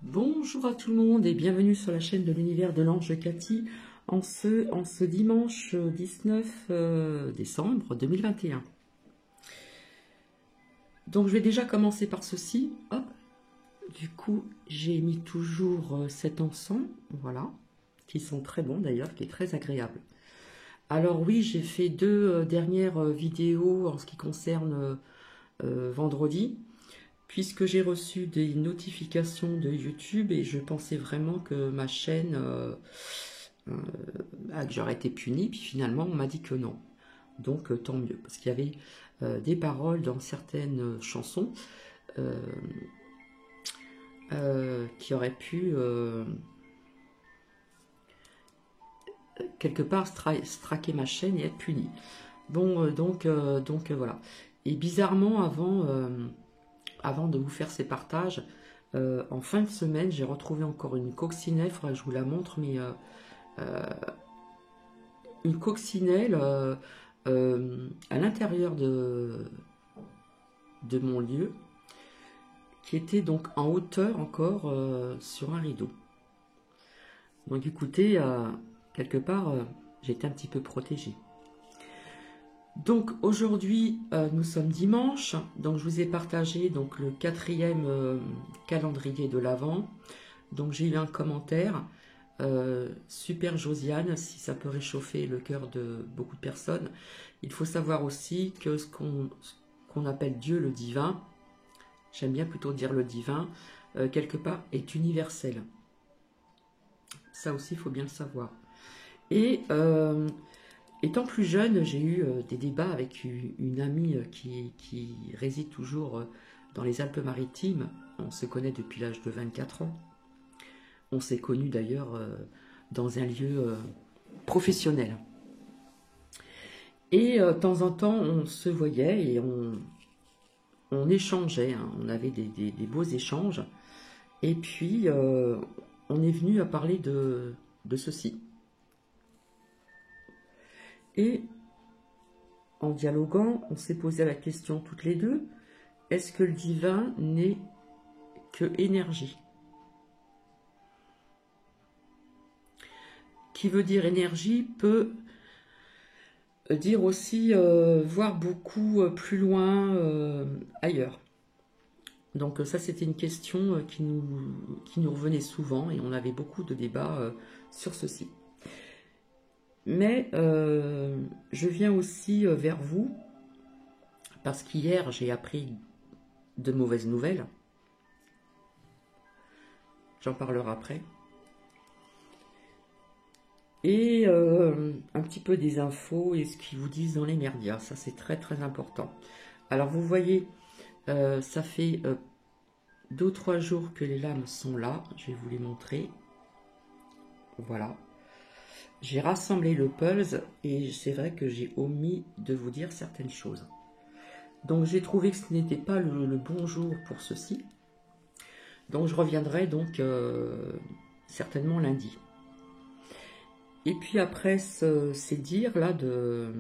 Bonjour à tout le monde et bienvenue sur la chaîne de l'univers de l'ange Cathy en ce dimanche 19 décembre 2021. Donc je vais déjà commencer par ceci. Hop. Du coup, j'ai mis toujours cet encens, voilà, qui sont très bons d'ailleurs, qui est très agréable. Alors oui, j'ai fait deux dernières vidéos en ce qui concerne vendredi, puisque j'ai reçu des notifications de YouTube et je pensais vraiment que ma chaîne, que j'aurais été punie, puis finalement on m'a dit que non. Donc tant mieux, parce qu'il y avait des paroles dans certaines chansons qui auraient pu quelque part straquer ma chaîne et être punie. Bon, donc voilà. Et bizarrement, avant de vous faire ces partages, en fin de semaine, j'ai retrouvé encore une coccinelle, il faudrait que je vous la montre, mais une coccinelle à l'intérieur de mon lieu, qui était donc en hauteur encore sur un rideau. Donc écoutez, quelque part, j'étais un petit peu protégée. Donc aujourd'hui, nous sommes dimanche, donc je vous ai partagé donc le 4e calendrier de l'Avent. Donc j'ai eu un commentaire, super Josiane, si ça peut réchauffer le cœur de beaucoup de personnes. Il faut savoir aussi que ce qu'on appelle Dieu, le divin, j'aime bien plutôt dire le divin, quelque part est universel. Ça aussi, il faut bien le savoir. Et étant plus jeune, j'ai eu des débats avec une amie qui réside toujours dans les Alpes-Maritimes. On se connaît depuis l'âge de 24 ans. On s'est connus d'ailleurs dans un lieu professionnel. Et de temps en temps, on se voyait et on échangeait. Hein. On avait des beaux échanges. Et puis, on est venu à parler de ceci. Et en dialoguant, on s'est posé la question toutes les deux, est-ce que le divin n'est que énergie? Qui veut dire énergie peut dire aussi voir beaucoup plus loin ailleurs. Donc ça, c'était une question qui nous revenait souvent et on avait beaucoup de débats sur ceci. Mais je viens aussi vers vous parce qu'hier, j'ai appris de mauvaises nouvelles. J'en parlerai après. Et un petit peu des infos et ce qu'ils vous disent dans les médias. Ça, c'est très très important. Alors, vous voyez, ça fait 2 ou 3 jours que les lames sont là. Je vais vous les montrer. Voilà. J'ai rassemblé le puzzle et c'est vrai que j'ai omis de vous dire certaines choses. Donc j'ai trouvé que ce n'était pas le bon jour pour ceci. Donc je reviendrai donc certainement lundi. Et puis après ces dires là de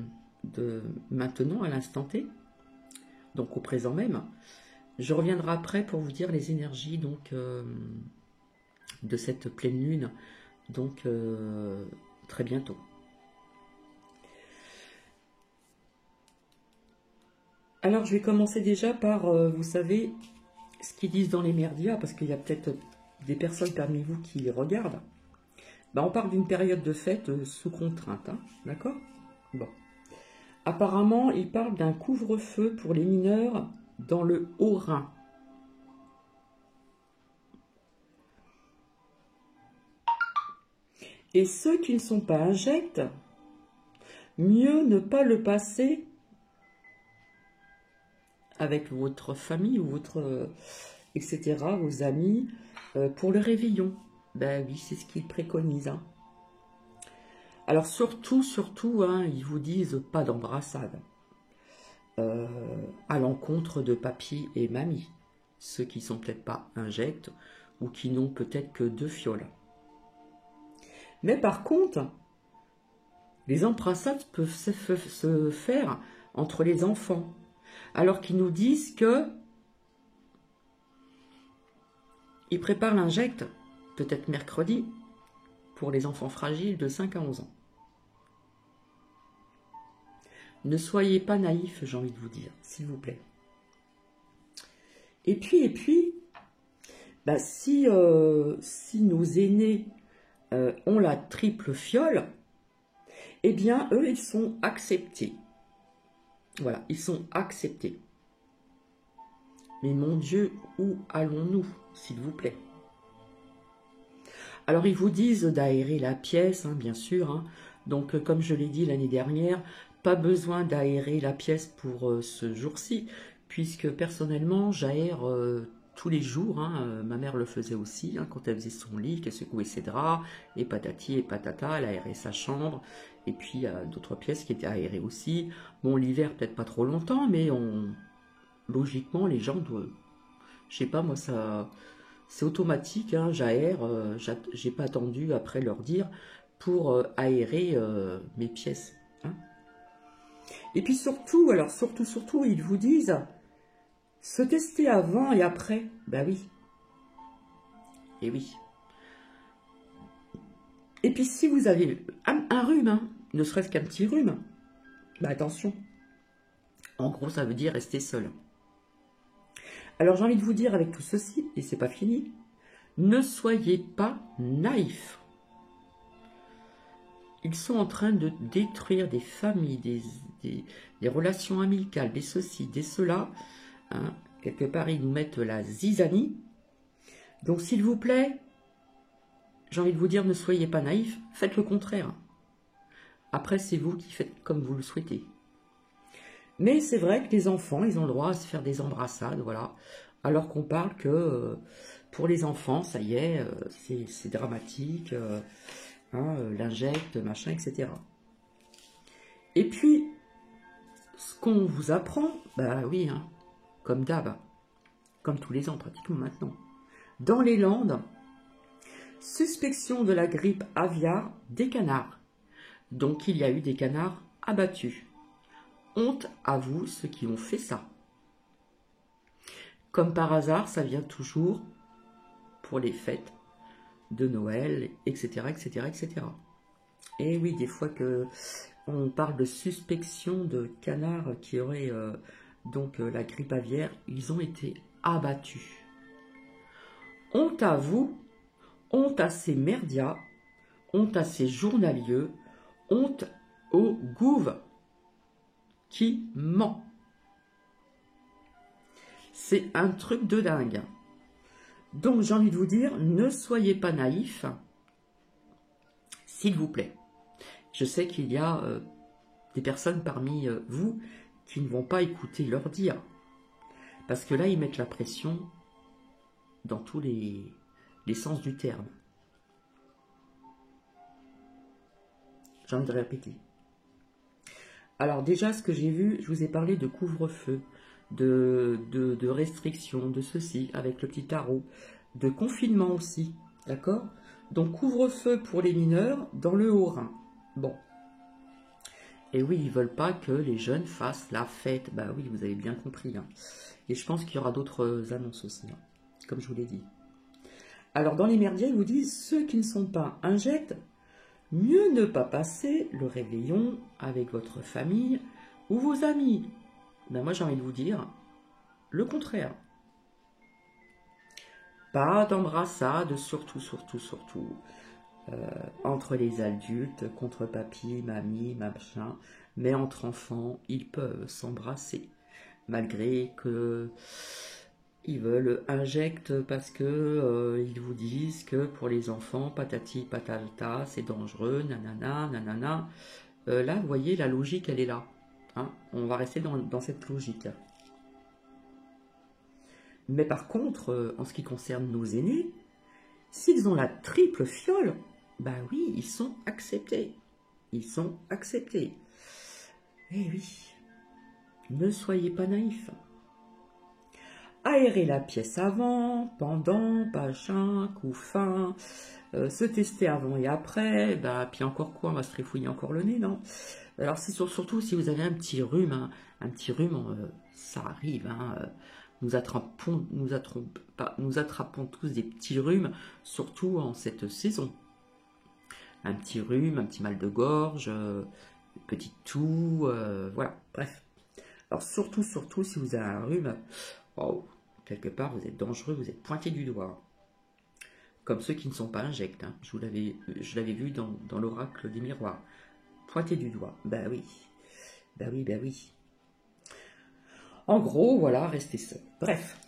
maintenant à l'instant T, donc au présent même, je reviendrai après pour vous dire les énergies donc de cette pleine lune, donc très bientôt. Alors je vais commencer déjà par, vous savez, ce qu'ils disent dans les médias, parce qu'il y a peut-être des personnes parmi vous qui les regardent. Ben, on parle d'une période de fête sous contrainte, hein, d'accord? Bon. Apparemment, ils parlent d'un couvre-feu pour les mineurs dans le Haut-Rhin. Et ceux qui ne sont pas injects, mieux ne pas le passer avec votre famille ou votre, etc., vos amis, pour le réveillon. Ben oui, c'est ce qu'ils préconisent. Hein. Alors surtout, hein, ils vous disent pas d'embrassade. À l'encontre de papy et mamie. Ceux qui sont peut-être pas injects ou qui n'ont peut-être que 2 fioles. Mais par contre, les embrassades peuvent se faire entre les enfants. Alors qu'ils nous disent que il prépare l'injecte, peut-être mercredi, pour les enfants fragiles de 5 à 11 ans. Ne soyez pas naïfs, j'ai envie de vous dire, s'il vous plaît. Et puis, bah, si nos aînés ont la triple fiole, eh bien, eux, ils sont acceptés. Voilà, ils sont acceptés. Mais mon Dieu, où allons-nous, s'il vous plaît? Alors, ils vous disent d'aérer la pièce, hein, bien sûr. Hein. Donc, comme je l'ai dit l'année dernière, pas besoin d'aérer la pièce pour ce jour-ci, puisque personnellement, j'aère tous les jours. Hein. Ma mère le faisait aussi, hein, quand elle faisait son lit, qu'elle secouait ses draps, et patati et patata, elle aérait sa chambre. Et puis, il y a d'autres pièces qui étaient aérées aussi. Bon, l'hiver, peut-être pas trop longtemps, mais logiquement, les gens doivent... Je sais pas, moi, ça... C'est automatique, hein, j'aère, j'ai pas attendu après leur dire pour aérer mes pièces. Hein. Et puis surtout, alors surtout, ils vous disent se tester avant et après. Ben oui. Et oui. Et puis si vous avez un rhume, hein, ne serait-ce qu'un petit rhume, ben attention. En gros, ça veut dire rester seul. Alors j'ai envie de vous dire avec tout ceci, et c'est pas fini, ne soyez pas naïfs. Ils sont en train de détruire des familles, des relations amicales, des ceci, des cela. Hein. Quelque part, ils nous mettent la zizanie. Donc s'il vous plaît, j'ai envie de vous dire, ne soyez pas naïfs, faites le contraire. Après, c'est vous qui faites comme vous le souhaitez. Mais c'est vrai que les enfants, ils ont le droit à se faire des embrassades, voilà. Alors qu'on parle que pour les enfants, ça y est, c'est dramatique, hein, l'injecte, machin, etc. Et puis, ce qu'on vous apprend, bah oui, hein, comme d'hab, comme tous les ans pratiquement maintenant. Dans les Landes, suspicion de la grippe aviaire des canards. Donc il y a eu des canards abattus. Honte à vous ceux qui ont fait ça. Comme par hasard, ça vient toujours pour les fêtes de Noël, etc., etc., etc. Et oui, des fois que on parle de suspicion de canards qui auraient donc la grippe aviaire, ils ont été abattus. Honte à vous, honte à ces merdias, honte à ces journaliers, honte au gouv qui ment. C'est un truc de dingue. Donc j'ai envie de vous dire, ne soyez pas naïfs, s'il vous plaît. Je sais qu'il y a des personnes parmi vous qui ne vont pas écouter leur dire. Parce que là, ils mettent la pression dans tous les sens du terme. J'ai envie de répéter. Alors déjà, ce que j'ai vu, je vous ai parlé de couvre-feu, de restrictions, de ceci, avec le petit tarot, de confinement aussi, d'accord? Donc couvre-feu pour les mineurs dans le Haut-Rhin. Bon. Et oui, ils veulent pas que les jeunes fassent la fête. Bah oui, vous avez bien compris. Hein. Et je pense qu'il y aura d'autres annonces aussi, hein, comme je vous l'ai dit. Alors dans les merdias, ils vous disent, ceux qui ne sont pas injectent, mieux ne pas passer le réveillon avec votre famille ou vos amis. Ben moi j'ai envie de vous dire le contraire. Pas d'embrassade, surtout, entre les adultes, contre papy, mamie, machin, mais entre enfants, ils peuvent s'embrasser, malgré que ils veulent injecter parce que ils vous disent que pour les enfants, patati patata, c'est dangereux, nanana, nanana. Là, vous voyez, la logique, elle est là. Hein, on va rester dans cette logique. Mais par contre, en ce qui concerne nos aînés, s'ils ont la triple fiole, ben oui, ils sont acceptés. Ils sont acceptés. Eh oui, ne soyez pas naïfs. Aérer la pièce avant, pendant, machin, coup fin, se tester avant et après, bah, puis encore quoi, on va se réfouiller encore le nez, non? Alors c'est surtout si vous avez un petit rhume, hein, ça arrive, hein, nous attrapons tous des petits rhumes, surtout en cette saison. Un petit rhume, un petit mal de gorge, petite toux, voilà, bref. Alors surtout, si vous avez un rhume, oh, quelque part vous êtes dangereux, vous êtes pointé du doigt. Comme ceux qui ne sont pas injects, hein. Je l'avais vu dans l'oracle des miroirs. Pointé du doigt, bah oui, bah oui, bah oui. En gros, voilà, restez seul. Bref.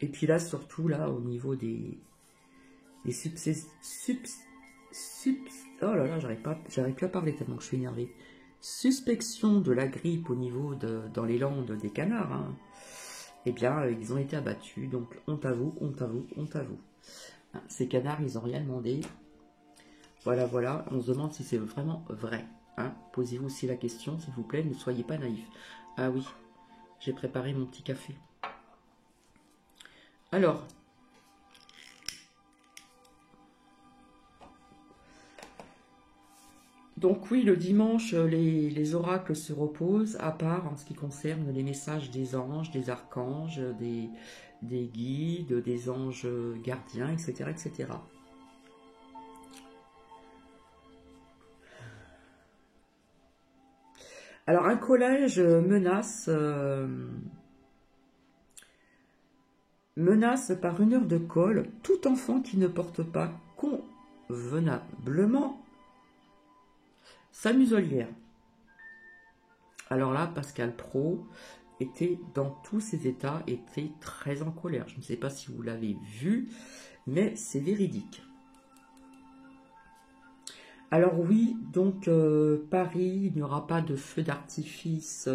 Et puis là, surtout, là, au niveau des oh là là, j'arrive plus à parler tellement que je suis énervé. Suspicion de la grippe au niveau dans les landes des canards, hein. Eh bien, ils ont été abattus. Donc, honte à vous, honte à vous, honte à vous. Hein, ces canards, ils n'ont rien demandé. Voilà, voilà. On se demande si c'est vraiment vrai. Hein. Posez-vous aussi la question, s'il vous plaît. Ne soyez pas naïfs. Ah oui, j'ai préparé mon petit café. Alors, donc oui, le dimanche, les oracles se reposent, à part en ce qui concerne les messages des anges, des archanges, des guides, des anges gardiens, etc., etc. Alors, un collège menace par 1 heure de colle tout enfant qui ne porte pas convenablement sa muselière. Alors là, Pascal Praud était dans tous ses états, était très en colère. Je ne sais pas si vous l'avez vu, mais c'est véridique. Alors oui, donc Paris, il n'y aura pas de feu d'artifice,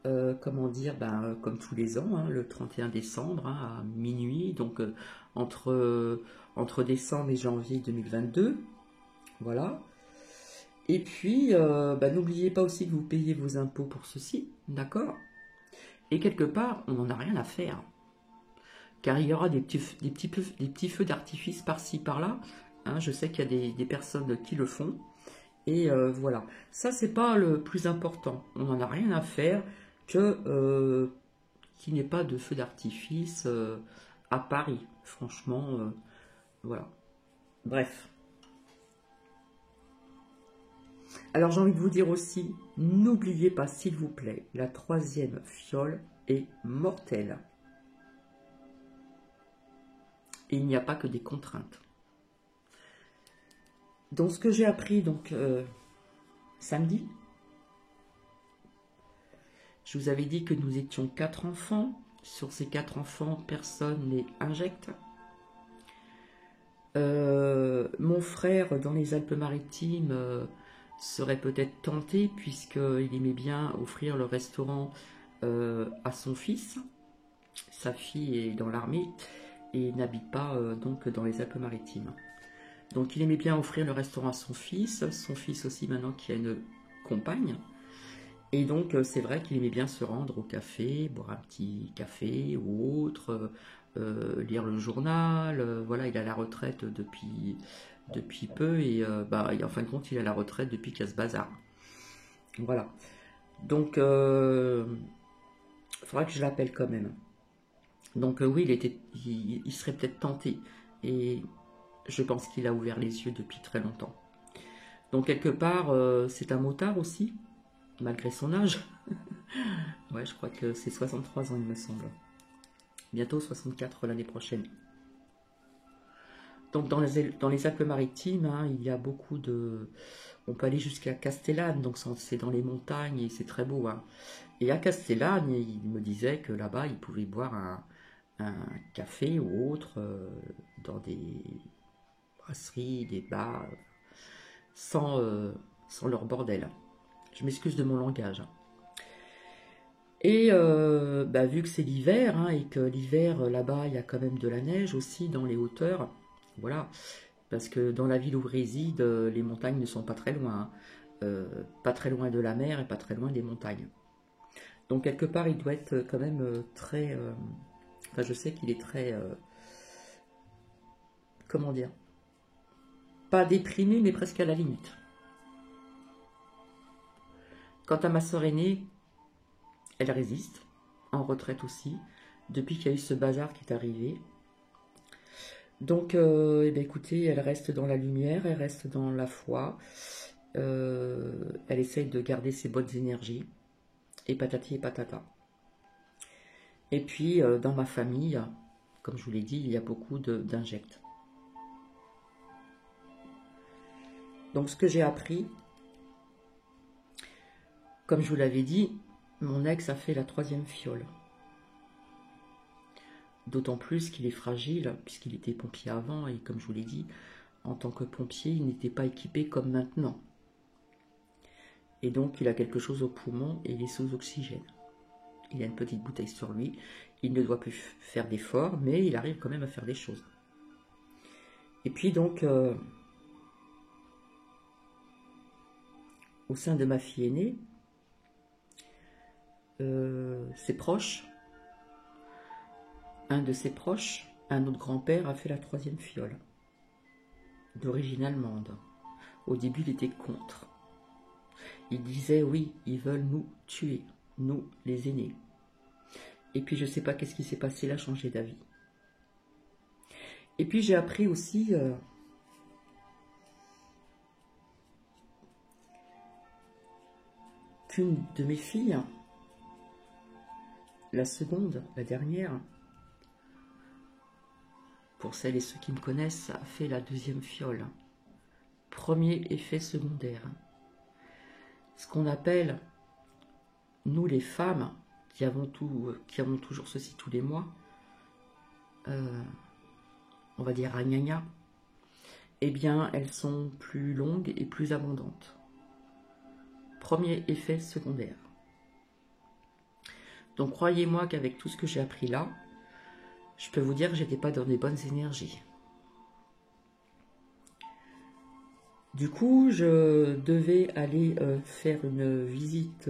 comment dire, comme tous les ans, hein, le 31 décembre, hein, à minuit, donc entre décembre et janvier 2022, voilà. Et puis, n'oubliez pas aussi que vous payez vos impôts pour ceci, d'accord? Et quelque part, on n'en a rien à faire. Car il y aura des petits feux d'artifice par-ci, par-là. Hein, je sais qu'il y a des personnes qui le font. Et voilà. Ça, c'est pas le plus important. On n'en a rien à faire que qu'il n'y ait pas de feux d'artifice à Paris. Franchement, voilà. Bref. Alors j'ai envie de vous dire aussi, n'oubliez pas s'il vous plaît, la 3e fiole est mortelle. Et il n'y a pas que des contraintes. Donc ce que j'ai appris samedi, je vous avais dit que nous étions 4 enfants. Sur ces 4 enfants, personne n'est injecte. Mon frère dans les Alpes-Maritimes serait peut-être tenté puisqu'il aimait bien offrir le restaurant à son fils. Sa fille est dans l'armée et n'habite pas donc dans les Alpes-Maritimes. Donc il aimait bien offrir le restaurant à son fils aussi maintenant qui a une compagne. Et donc c'est vrai qu'il aimait bien se rendre au café, boire un petit café ou autre, lire le journal. Voilà, il est à la retraite depuis peu et en fin de compte il est à la retraite depuis qu'il y a ce bazar. Voilà. Donc il faudra que je l'appelle quand même. Donc oui, il serait peut-être tenté et je pense qu'il a ouvert les yeux depuis très longtemps. Donc quelque part c'est un motard aussi, malgré son âge. Ouais, je crois que c'est 63 ans il me semble. Bientôt 64 l'année prochaine. Donc dans les Alpes-Maritimes, hein, il y a beaucoup de... On peut aller jusqu'à Castellane, donc c'est dans les montagnes et c'est très beau. Hein. Et à Castellane, il me disait que là-bas, il pouvait boire un café ou autre dans des brasseries, des bars, sans leur bordel. Je m'excuse de mon langage. Et vu que c'est l'hiver, hein, et que l'hiver, là-bas, il y a quand même de la neige aussi dans les hauteurs, voilà, parce que dans la ville où je réside, les montagnes ne sont pas très loin, hein, pas très loin de la mer et pas très loin des montagnes. Donc quelque part, il doit être quand même très... Enfin, je sais qu'il est très... comment dire? Pas déprimé, mais presque à la limite. Quant à ma sœur aînée, elle résiste en retraite aussi, depuis qu'il y a eu ce bazar qui est arrivé. Donc, eh bien, écoutez, elle reste dans la lumière, elle reste dans la foi, elle essaye de garder ses bonnes énergies, et patati et patata. Et puis, dans ma famille, comme je vous l'ai dit, il y a beaucoup d'injects. Donc, ce que j'ai appris, comme je vous l'avais dit, mon ex a fait la 3e fiole. D'autant plus qu'il est fragile, puisqu'il était pompier avant, et comme je vous l'ai dit, en tant que pompier, il n'était pas équipé comme maintenant. Et donc, il a quelque chose au poumon et il est sous oxygène. Il a une petite bouteille sur lui, il ne doit plus faire d'efforts, mais il arrive quand même à faire des choses. Et puis donc, au sein de ma fille aînée, ses proches, un de ses proches, un autre grand-père, a fait la 3e fiole, d'origine allemande. Au début, il était contre. Il disait, oui, ils veulent nous tuer, nous, les aînés. Et puis, je ne sais pas qu'est-ce qui s'est passé, il a changé d'avis. Et puis, j'ai appris aussi qu'une de mes filles, la seconde, la dernière, pour celles et ceux qui me connaissent, a fait la 2e fiole. Premier effet secondaire. Ce qu'on appelle, nous les femmes, qui avons toujours ceci tous les mois, on va dire ragnagna, eh bien, elles sont plus longues et plus abondantes. Premier effet secondaire. Donc, croyez-moi qu'avec tout ce que j'ai appris là, je peux vous dire que j'étais pas dans des bonnes énergies. Du coup, je devais aller faire une visite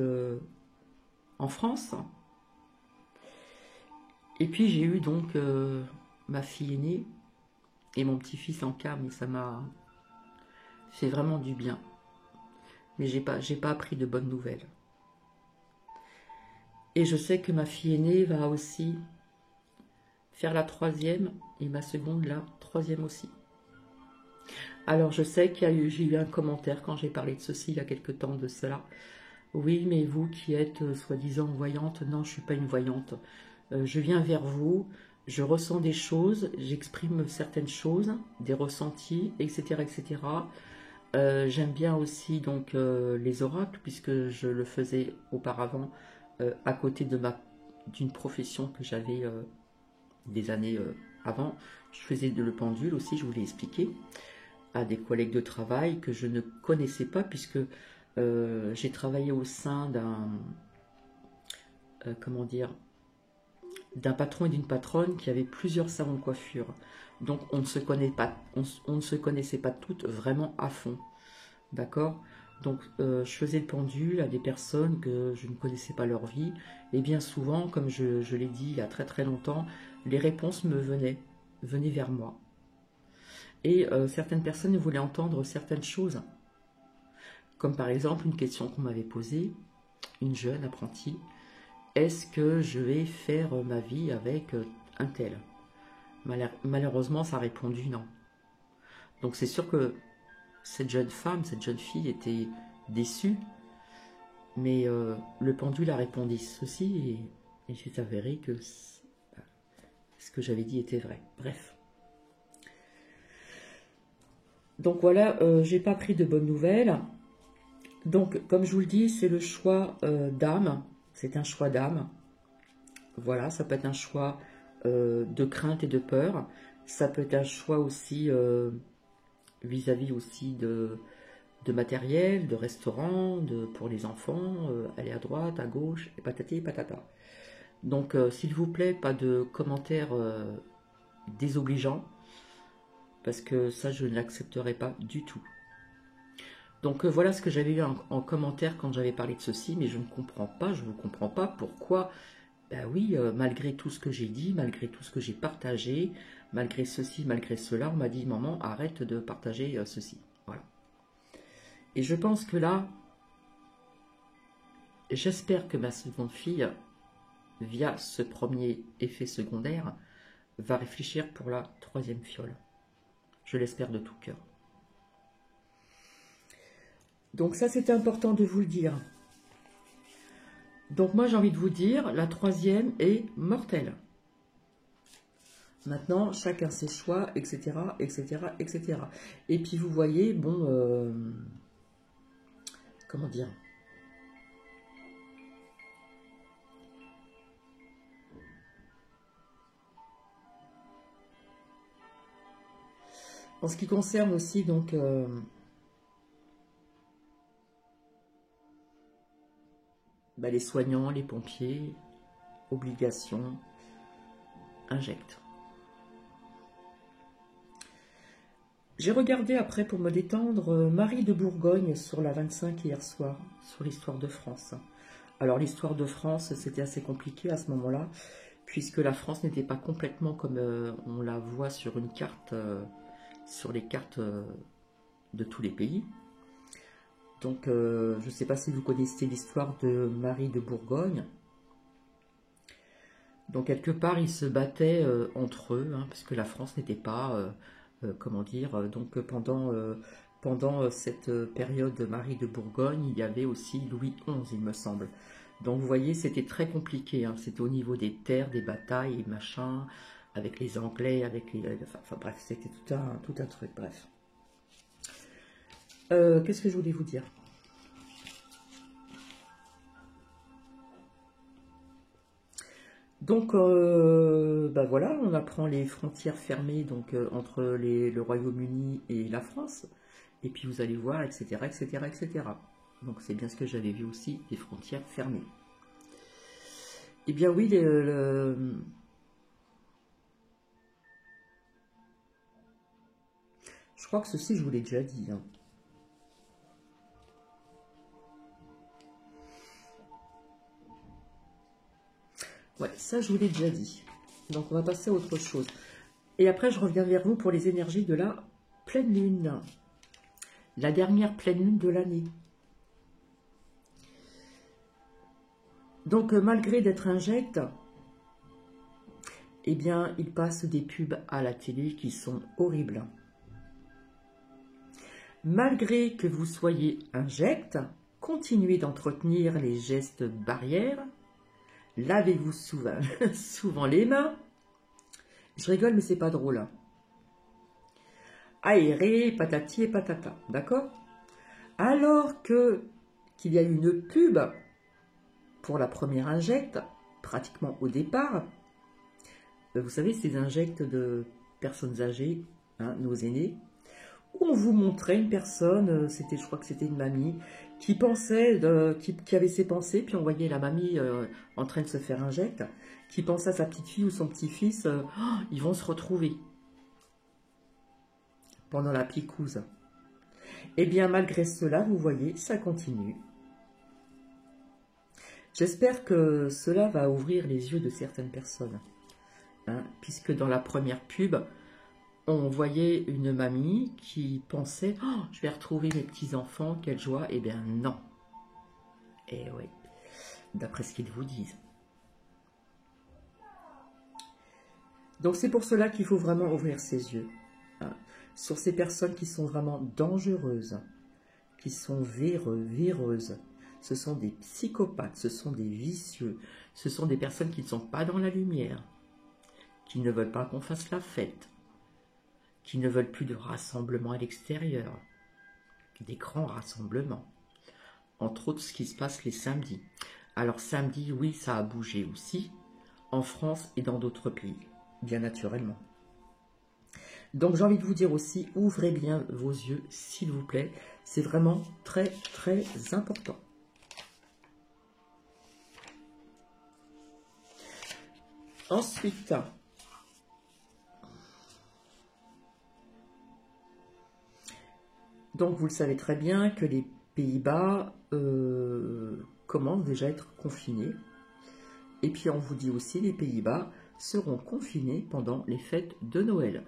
en France. Et puis, j'ai eu donc ma fille aînée et mon petit-fils en came. Et ça m'a fait vraiment du bien. Mais j'ai pas appris de bonnes nouvelles. Et je sais que ma fille aînée va aussi faire la 3e et ma seconde la 3e aussi. Alors je sais j'ai eu un commentaire quand j'ai parlé de ceci il y a quelque temps de cela. Oui, mais vous qui êtes soi-disant voyante, non, je ne suis pas une voyante. Je viens vers vous, je ressens des choses, j'exprime certaines choses, des ressentis, etc. etc. J'aime bien aussi donc les oracles, puisque je le faisais auparavant à côté d'une profession que j'avais des années avant. Je faisais le pendule aussi, je vous l'ai expliqué, à des collègues de travail que je ne connaissais pas, puisque j'ai travaillé au sein d'un patron et d'une patronne qui avaient plusieurs salons de coiffure. Donc on ne se connaissait pas toutes vraiment à fond. D'accord? Donc je faisais le pendule à des personnes que je ne connaissais pas leur vie. Et bien souvent, comme je l'ai dit il y a très très longtemps, les réponses venaient vers moi. Et certaines personnes voulaient entendre certaines choses. Comme par exemple une question qu'on m'avait posée, une jeune apprentie. Est-ce que je vais faire ma vie avec un tel? Malheureusement, ça a répondu non. Donc c'est sûr que cette jeune femme, cette jeune fille était déçue, mais le pendule a répondu ceci et il s'est avéré que ce que j'avais dit était vrai. Bref. Donc voilà, j'ai pas pris de bonnes nouvelles. Donc comme je vous le dis, c'est le choix d'âme. C'est un choix d'âme. Voilà, ça peut être un choix de crainte et de peur. Ça peut être un choix aussi vis-à-vis aussi de matériel, de restaurant, pour les enfants, aller à droite, à gauche, et patati et patata. Donc, s'il vous plaît, pas de commentaires désobligeants, parce que ça, je ne l'accepterai pas du tout. Donc, voilà ce que j'avais eu en commentaire quand j'avais parlé de ceci, mais je ne comprends pas, je ne comprends pas pourquoi, ben oui, malgré tout ce que j'ai dit, malgré tout ce que j'ai partagé, malgré ceci, malgré cela, on m'a dit, maman, arrête de partager ceci. Voilà. Et je pense que là, j'espère que ma seconde fille via ce premier effet secondaire, va réfléchir pour la troisième fiole. Je l'espère de tout cœur. Donc ça, c'était important de vous le dire. Donc moi, j'ai envie de vous dire, la troisième est mortelle. Maintenant, chacun ses choix, etc., etc., etc. Et puis, vous voyez, bon, comment dire? En ce qui concerne aussi, donc, les soignants, les pompiers, obligation, injecte. J'ai regardé après pour me détendre Marie de Bourgogne sur la 25 hier soir, sur l'histoire de France. Alors l'histoire de France, c'était assez compliqué à ce moment-là, puisque la France n'était pas complètement comme on la voit sur une carte, sur les cartes de tous les pays. Donc je ne sais pas si vous connaissez l'histoire de Marie de Bourgogne. Donc quelque part, ils se battaient entre eux, hein, parce que la France n'était pas... comment dire, donc pendant cette période de Marie de Bourgogne, il y avait aussi Louis XI, il me semble. Donc vous voyez, c'était très compliqué, hein, c'était au niveau des terres, des batailles, et machin, avec les Anglais, avec les... Enfin bref, c'était tout un truc, bref. Qu'est-ce que je voulais vous dire? Donc, voilà, on apprend les frontières fermées donc, entre le Royaume-Uni et la France. Et puis vous allez voir, etc., etc., etc. Donc c'est bien ce que j'avais vu aussi, les frontières fermées. Eh bien oui, je crois que ceci, je vous l'ai déjà dit. Hein. Ouais, ça, je vous l'ai déjà dit. Donc, on va passer à autre chose. Et après, je reviens vers vous pour les énergies de la pleine lune. La dernière pleine lune de l'année. Donc, malgré d'être injecte, eh bien, il passe des pubs à la télé qui sont horribles. Malgré que vous soyez injecte, continuez d'entretenir les gestes barrières. Lavez-vous souvent les mains. Je rigole, mais c'est pas drôle. Hein. Aérez, patati et patata, d'accord? Alors qu'il y a eu une pub pour la première injecte, pratiquement au départ, vous savez, ces injectes de personnes âgées, hein, nos aînés, où on vous montrait une personne, je crois que c'était une mamie, qui pensait, qui avait ses pensées, puis on voyait la mamie en train de se faire injecte, qui pensait à sa petite fille ou son petit-fils, ils vont se retrouver pendant la picouse. Eh bien, malgré cela, vous voyez, ça continue. J'espère que cela va ouvrir les yeux de certaines personnes, hein, puisque dans la première pub, on voyait une mamie qui pensait oh, « je vais retrouver mes petits-enfants, quelle joie !» Eh bien non. Eh oui, d'après ce qu'ils vous disent. Donc c'est pour cela qu'il faut vraiment ouvrir ses yeux, hein, sur ces personnes qui sont vraiment dangereuses, qui sont véreuses. Ce sont des psychopathes, ce sont des vicieux, ce sont des personnes qui ne sont pas dans la lumière, qui ne veulent pas qu'on fasse la fête, qui ne veulent plus de rassemblements à l'extérieur, des grands rassemblements, entre autres ce qui se passe les samedis. Alors samedi, oui, ça a bougé aussi, en France et dans d'autres pays, bien naturellement. Donc j'ai envie de vous dire aussi, ouvrez bien vos yeux, s'il vous plaît, c'est vraiment très très important. Ensuite, donc vous le savez très bien que les Pays-Bas commencent déjà à être confinés. Et puis on vous dit aussi les Pays-Bas seront confinés pendant les fêtes de Noël.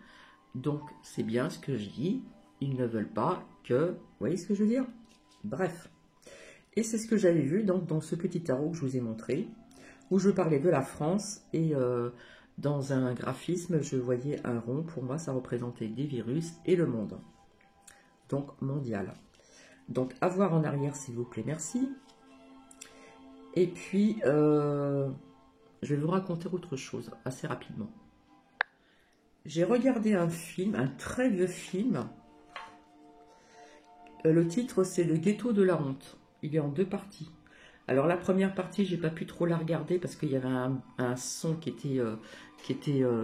Donc c'est bien ce que je dis, ils ne veulent pas que... Vous voyez ce que je veux dire? Bref. Et c'est ce que j'avais vu donc, dans ce petit tarot que je vous ai montré. où je parlais de la France et dans un graphisme, je voyais un rond. Pour moi, ça représentait des virus et le monde. Donc, mondial. Donc, à voir en arrière, s'il vous plaît, merci. Et puis, je vais vous raconter autre chose, assez rapidement. J'ai regardé un film, un très vieux film. Le titre, c'est Le Ghetto de la honte. Il est en 2 parties. Alors, la première partie, j'ai pas pu trop la regarder parce qu'il y avait un son qui était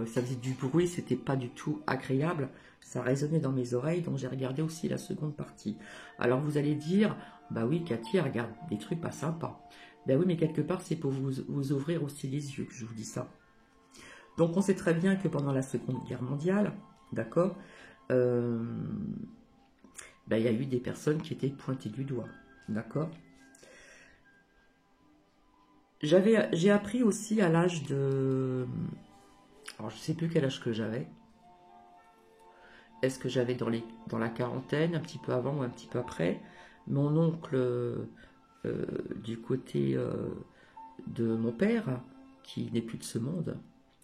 ça faisait du bruit, c'était pas du tout agréable. Ça résonnait dans mes oreilles, donc j'ai regardé aussi la seconde partie. Alors, vous allez dire, bah oui, Cathy, elle regarde des trucs pas sympas. Ben oui, mais quelque part, c'est pour vous ouvrir aussi les yeux que je vous dis ça. Donc, on sait très bien que pendant la Seconde Guerre mondiale, d'accord, ben, il y a eu des personnes qui étaient pointées du doigt, d'accord. J'ai appris aussi à l'âge de... Alors, je ne sais plus quel âge que j'avais. Est-ce que j'avais dans la quarantaine, un petit peu avant ou un petit peu après. Mon oncle, du côté de mon père, qui n'est plus de ce monde,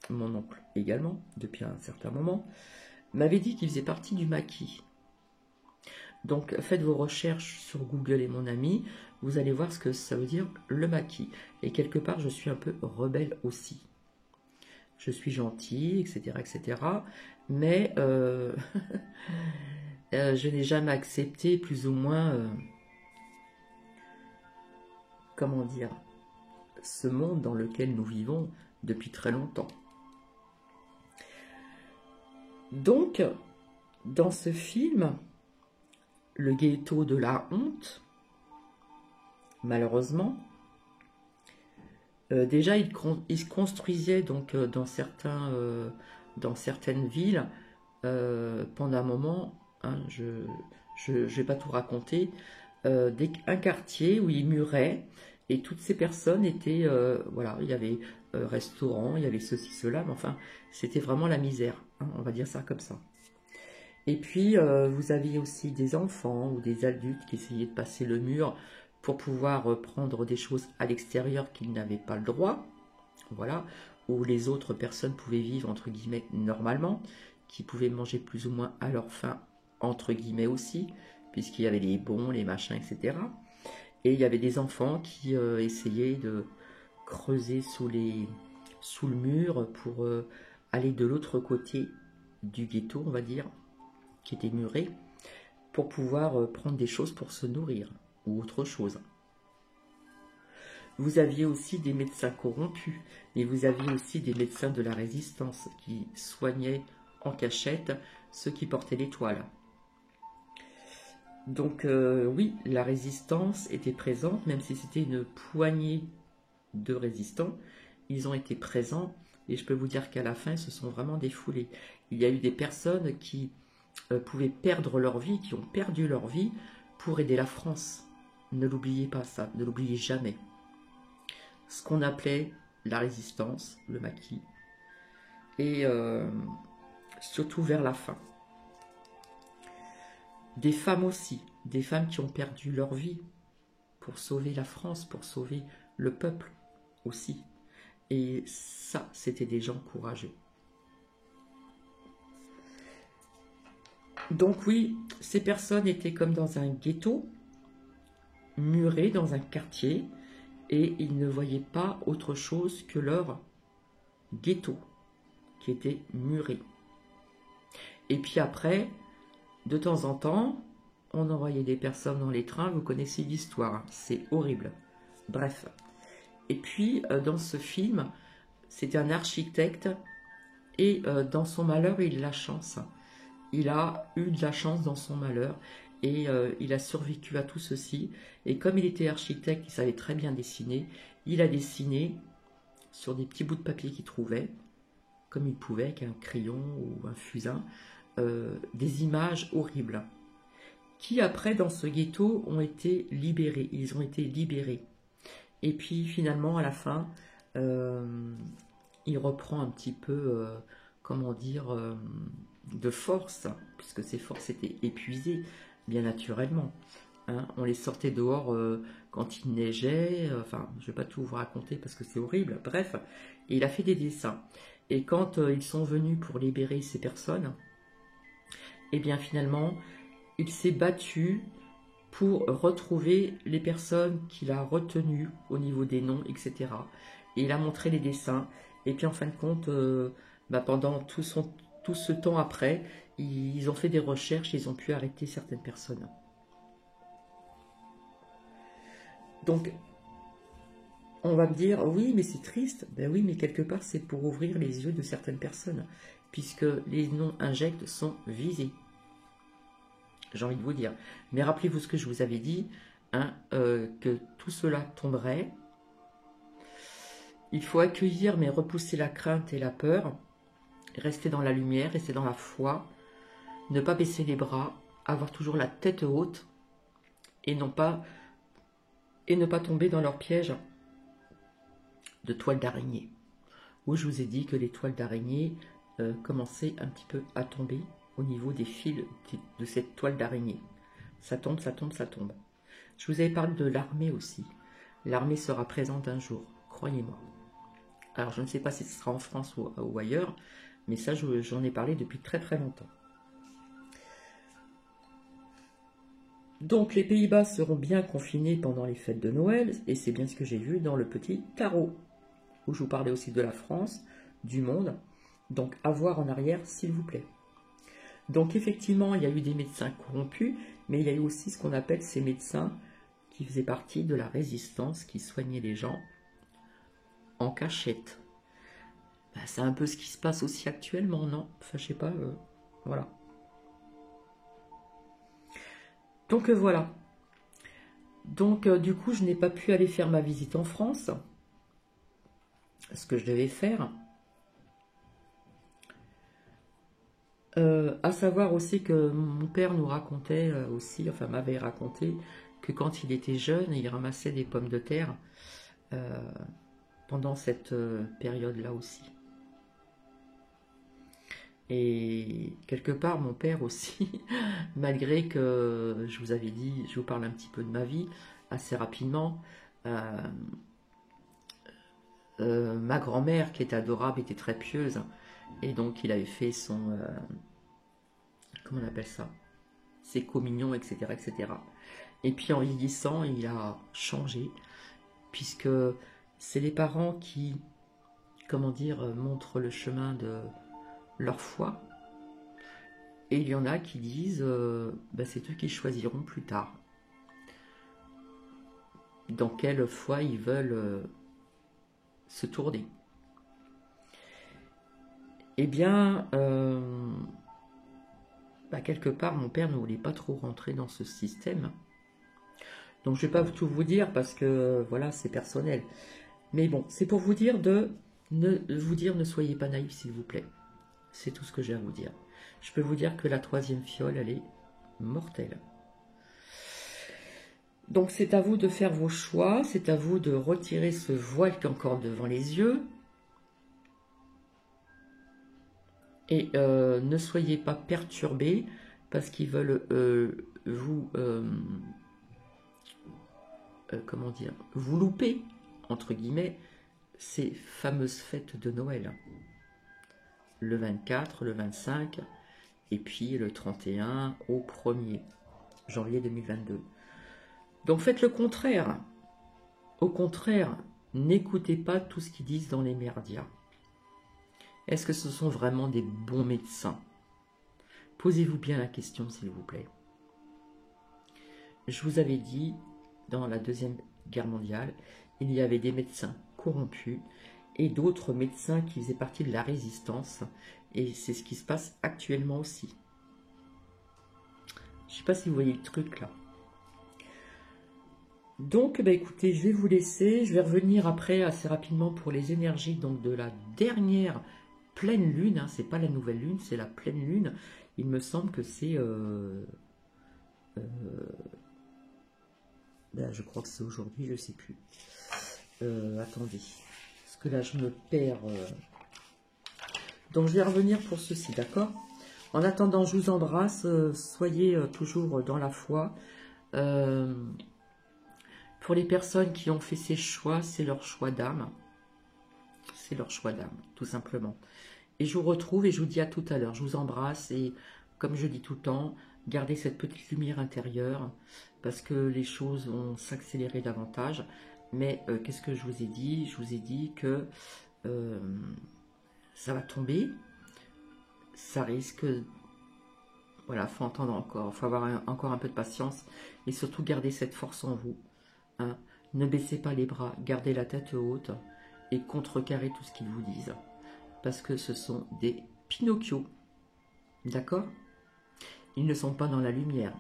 mon oncle également, depuis un certain moment, m'avait dit qu'il faisait partie du maquis. Donc faites vos recherches sur Google et mon ami, vous allez voir ce que ça veut dire le maquis. Et quelque part, je suis un peu rebelle aussi. Je suis gentil, etc., etc. Mais je n'ai jamais accepté plus ou moins, comment dire, ce monde dans lequel nous vivons depuis très longtemps. Donc, dans ce film, le ghetto de la honte, malheureusement, déjà il se construisait donc dans certaines villes pendant un moment, hein, je ne vais pas tout raconter, un quartier où il murait et toutes ces personnes étaient, voilà, il y avait restaurant, il y avait ceci, cela, mais enfin, c'était vraiment la misère, hein, on va dire ça comme ça. Et puis, vous aviez aussi des enfants ou des adultes qui essayaient de passer le mur pour pouvoir prendre des choses à l'extérieur qu'ils n'avaient pas le droit, voilà, où les autres personnes pouvaient vivre, entre guillemets, normalement, qui pouvaient manger plus ou moins à leur faim, entre guillemets aussi, puisqu'il y avait les bons, les machins, etc. Et il y avait des enfants qui essayaient de creuser sous le mur pour aller de l'autre côté du ghetto, on va dire, qui était muré, pour pouvoir prendre des choses pour se nourrir, ou autre chose. Vous aviez aussi des médecins corrompus, mais vous aviez aussi des médecins de la résistance qui soignaient en cachette ceux qui portaient l'étoile. Donc oui, la résistance était présente, même si c'était une poignée de résistants, ils ont été présents, et je peux vous dire qu'à la fin, ils se sont vraiment défoulés. Il y a eu des personnes qui pouvaient perdre leur vie, qui ont perdu leur vie pour aider la France. Ne l'oubliez pas ça, ne l'oubliez jamais. Ce qu'on appelait la résistance, le maquis, et surtout vers la fin. Des femmes aussi, des femmes qui ont perdu leur vie pour sauver la France, pour sauver le peuple aussi. Et ça, c'était des gens courageux. Donc oui, ces personnes étaient comme dans un ghetto, murées dans un quartier, et ils ne voyaient pas autre chose que leur ghetto, qui était muré. Et puis après, de temps en temps, on envoyait des personnes dans les trains, vous connaissez l'histoire, hein, c'est horrible. Bref. Et puis, dans ce film, c'est un architecte, et dans son malheur, il a la chance. Il a eu de la chance dans son malheur, et il a survécu à tout ceci. Et comme il était architecte, il savait très bien dessiner, il a dessiné sur des petits bouts de papier qu'il trouvait, comme il pouvait, avec un crayon ou un fusain, des images horribles, qui après, dans ce ghetto, ont été libérés. Ils ont été libérés. Et puis, finalement, à la fin, il reprend un petit peu, comment dire, de force, puisque ses forces étaient épuisées, bien naturellement. hein. On les sortait dehors quand il neigeait. Enfin, je ne vais pas tout vous raconter parce que c'est horrible. Bref, et il a fait des dessins. Et quand ils sont venus pour libérer ces personnes, eh bien finalement, il s'est battu pour retrouver les personnes qu'il a retenues au niveau des noms, etc. Et il a montré les dessins. Et puis en fin de compte, pendant tout ce temps après, ils ont fait des recherches, ils ont pu arrêter certaines personnes. Donc, on va me dire, oui, mais c'est triste. Ben oui, mais quelque part, c'est pour ouvrir les yeux de certaines personnes, puisque les noms injects sont visés. J'ai envie de vous dire. Mais rappelez-vous ce que je vous avais dit, hein, que tout cela tomberait. Il faut accueillir, mais repousser la crainte et la peur. Rester dans la lumière, rester dans la foi. Ne pas baisser les bras. Avoir toujours la tête haute. Et ne pas tomber dans leur piège de toiles d'araignée. Où je vous ai dit que les toiles d'araignée commençaient un petit peu à tomber au niveau des fils de cette toile d'araignée. Ça tombe, ça tombe, ça tombe. Je vous avais parlé de l'armée aussi. L'armée sera présente un jour, croyez-moi. Alors je ne sais pas si ce sera en France ou ailleurs, mais ça j'en ai parlé depuis très très longtemps. Donc les Pays-Bas seront bien confinés pendant les fêtes de Noël, et c'est bien ce que j'ai vu dans le petit tarot, où je vous parlais aussi de la France, du monde. Donc à voir en arrière, s'il vous plaît. Donc effectivement, il y a eu des médecins corrompus, mais il y a eu aussi ce qu'on appelle ces médecins qui faisaient partie de la résistance, qui soignaient les gens en cachette. Ben, c'est un peu ce qui se passe aussi actuellement, non? Enfin, je sais pas, voilà. Donc voilà. Donc du coup, je n'ai pas pu aller faire ma visite en France, ce que je devais faire. À savoir aussi que mon père nous racontait aussi, enfin m'avait raconté, que quand il était jeune, il ramassait des pommes de terre pendant cette période-là aussi. Et quelque part, mon père aussi, malgré que je vous avais dit, je vous parle un petit peu de ma vie, assez rapidement, ma grand-mère, qui est adorable, était très pieuse, et donc il avait fait son... comment on appelle ça? Ses communions, etc., etc. Et puis en vieillissant, il a changé, puisque c'est les parents qui, comment dire, montrent le chemin de leur foi. Et il y en a qui disent, c'est eux qui choisiront plus tard dans quelle foi ils veulent se tourner. Eh bien, quelque part, mon père ne voulait pas trop rentrer dans ce système. Donc, je ne vais pas tout vous dire parce que, voilà, c'est personnel. Mais bon, c'est pour vous dire ne soyez pas naïfs, s'il vous plaît. C'est tout ce que j'ai à vous dire. Je peux vous dire que la 3e fiole, elle est mortelle. Donc, c'est à vous de faire vos choix. C'est à vous de retirer ce voile qui est encore devant les yeux. Et ne soyez pas perturbés parce qu'ils veulent comment dire, vous louper, entre guillemets, ces fameuses fêtes de Noël. Le 24, le 25, et puis le 31 au 1er janvier 2022. Donc faites le contraire. Au contraire, n'écoutez pas tout ce qu'ils disent dans les médias. Est-ce que ce sont vraiment des bons médecins? Posez-vous bien la question, s'il vous plaît. Je vous avais dit, dans la Deuxième Guerre mondiale, il y avait des médecins corrompus et d'autres médecins qui faisaient partie de la résistance. Et c'est ce qui se passe actuellement aussi. Je ne sais pas si vous voyez le truc là. Donc, écoutez, je vais vous laisser. Je vais revenir après assez rapidement pour les énergies donc, de la dernière pleine lune. Hein. Ce n'est pas la nouvelle lune, c'est la pleine lune. Il me semble que c'est... je crois que c'est aujourd'hui, je ne sais plus. Attendez. Parce que là, je me perds. Donc, je vais revenir pour ceci, d'accord? En attendant, je vous embrasse. Soyez toujours dans la foi. Euh, pour les personnes qui ont fait ces choix, c'est leur choix d'âme. C'est leur choix d'âme, tout simplement. Et je vous retrouve et je vous dis à tout à l'heure. Je vous embrasse et comme je dis tout le temps, gardez cette petite lumière intérieure parce que les choses vont s'accélérer davantage. Mais qu'est-ce que je vous ai dit? Je vous ai dit que ça va tomber, ça risque... Voilà, faut entendre encore, faut avoir encore un peu de patience et surtout garder cette force en vous. Hein. Ne baissez pas les bras, gardez la tête haute et contrecarrez tout ce qu'ils vous disent. Parce que ce sont des Pinocchio. D'accord? Ils ne sont pas dans la lumière.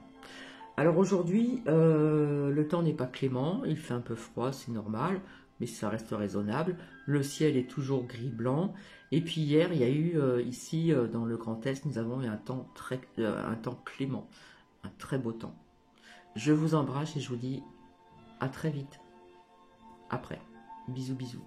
Alors aujourd'hui, le temps n'est pas clément, il fait un peu froid, c'est normal, mais ça reste raisonnable. Le ciel est toujours gris-blanc. Et puis hier, il y a eu ici, dans le Grand Est, nous avons eu un temps clément, un très beau temps. Je vous embrasse et je vous dis à très vite. Après. Bisous, bisous.